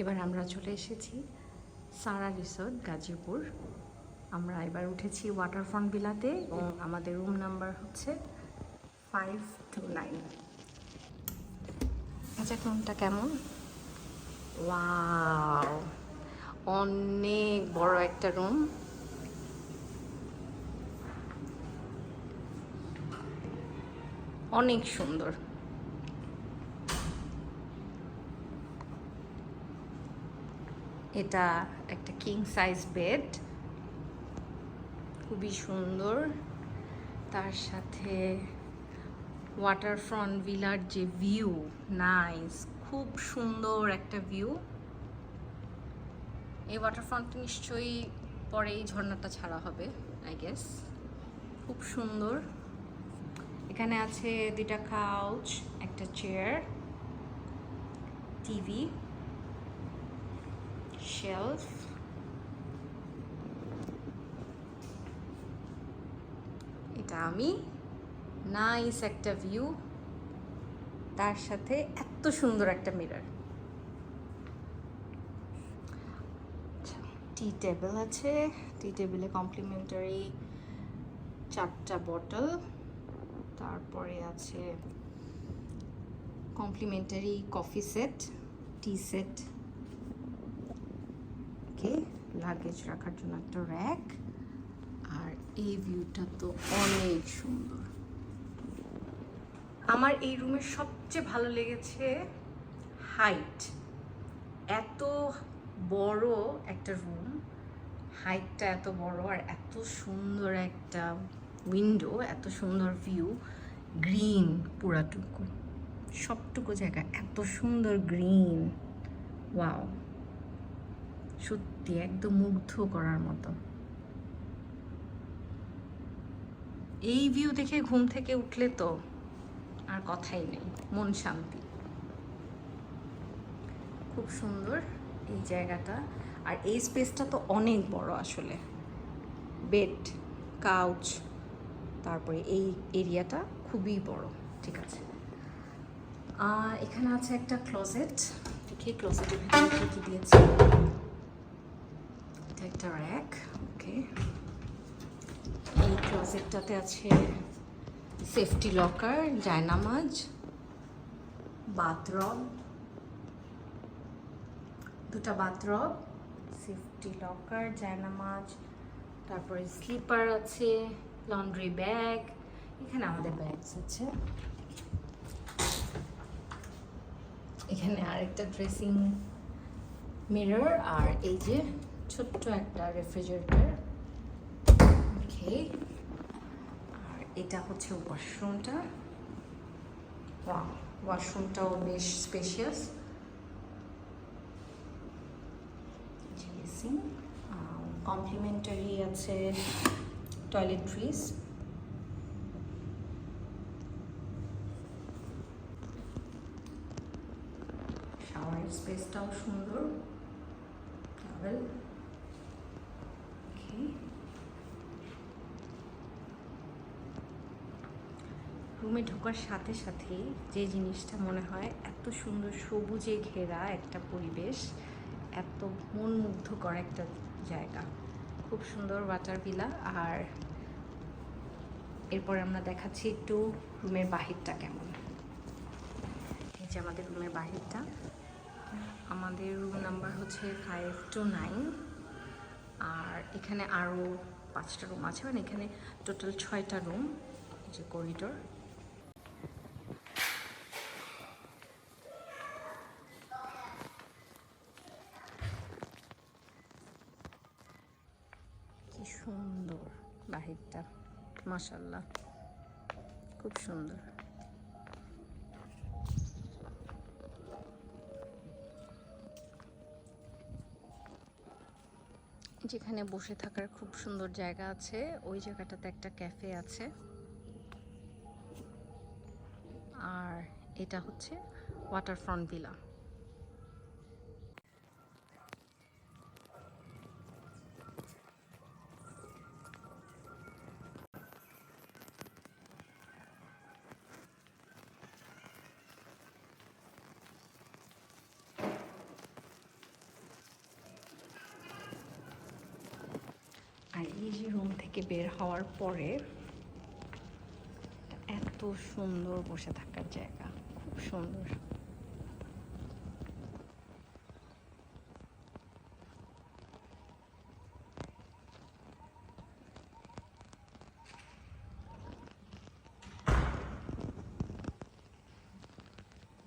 এবার আমরা চলে এসেছি সারা রিসোর্ট গাজীপুর। আমরা এবার উঠেছি ওয়াটারফ্রন্ট ভিলাতে এবং আমাদের রুম নাম্বার হচ্ছে 529। আচ্ছা, রুমটা কেমন? ওয়াও, অনেক বড় একটা রুম। অনেক সুন্দর। এটা একটা কিং সাইজ বেড, খুবই সুন্দর। তার সাথে ওয়াটারফ্রন্ট ভিলার যে ভিউ, নাইস, খুব সুন্দর একটা ভিউ। এই ওয়াটারফ্রন্ট নিশ্চয়ই পরে এই ঝর্ণাটা ছাড়া হবে, আই গেস। খুব সুন্দর। এখানে আছে দুটা কাউচ, একটা চেয়ার, টিভি, শেলফ। এটা আমি, নাইস একটা ভিউ, তার সাথে এত সুন্দর একটা মিরর। টি টেবিল আছে, টি টেবিলে কমপ্লিমেন্টারি 4টা বটল, তারপরে আছে কমপ্লিমেন্টারি কফি সেট, টি সেট, ওকে, লাগেজ রাখার জন্য একটা র্যাক। আর এই ভিউটা তো অনেক সুন্দর। আমার এই রুমের সবচেয়ে ভালো লেগেছে হাইট। এত বড় একটা রুম, হাইটটা এত বড়, আর এত সুন্দর একটা উইন্ডো, এত সুন্দর ভিউ, গ্রিন পুরাটুকু, সবটুকু জায়গা এত সুন্দর গ্রিন। ওয়াও, সত্যি একদম মুগ্ধ করার মতো। এই ভিউ দেখে ঘুম থেকে উঠলে তো আর কথাই নেই, মন শান্তি। খুব সুন্দর এই জায়গাটা। আর এই স্পেসটা তো অনেক বড় আসলে। বেড, কাউচ, তারপরে এই এরিয়াটা খুবই বড়। ঠিক আছে, এখানে আছে একটা ক্লোজেট। দেখি ক্লোজেটের ভিতরে কী কী দিয়েছে। এটা একটা র্যাক, ওকে। এই ক্লোজেটটাতে আছে সেফটি লকার, জায়নামাজ, বাথরব, দুটা বাথরব, সেফটি লকার, জায়নামাজ, তারপরে স্লিপার আছে, লন্ড্রি ব্যাগ। এখানে আমাদের ব্যাগস আছে। এখানে আরেকটা ড্রেসিং মিরর, আর এই যে ছোট্ট একটা রেফ্রিজারেটর, ওকে। আর এটা হচ্ছে ওয়াশরুমটা। ওয়াশরুমটাও বেশ স্পেশিয়াস। কমপ্লিমেন্টারি আছে টয়লেট্রিজ, শাওয়ারের স্পেসটাও সুন্দর, টাওয়েল, ওকে। রুমে ঢোকার সাথে সাথেই যে জিনিসটা মনে হয়, এত সুন্দর সবুজে ঘেরা একটা পরিবেশ, এত মন মুগ্ধ করা একটা জায়গা। খুব সুন্দর ওয়াটার ভিলা। আর এরপর আমরা দেখাচ্ছি একটু রুমের বাহিরটা কেমন। এই যে আমাদের রুমের বাহিরটা। আমাদের রুম নাম্বার হচ্ছে 529। আর এখানে আরও 5টা রুম আছে, মানে এখানে টোটাল 6টা রুম। এই যে করিডোর, কি সুন্দর বাহিরটা, মাশাআল্লাহ, খুব সুন্দর। যেখানে বসে থাকার খুব সুন্দর জায়গা আছে, ওই জায়গাটাতে একটা ক্যাফে আছে। আর এটা হচ্ছে ওয়াটারফ্রন্ট ভিলা। আর এই যে রুম থেকে বের হওয়ার পরে এত সুন্দর বসে থাকার জায়গা, খুব সুন্দর।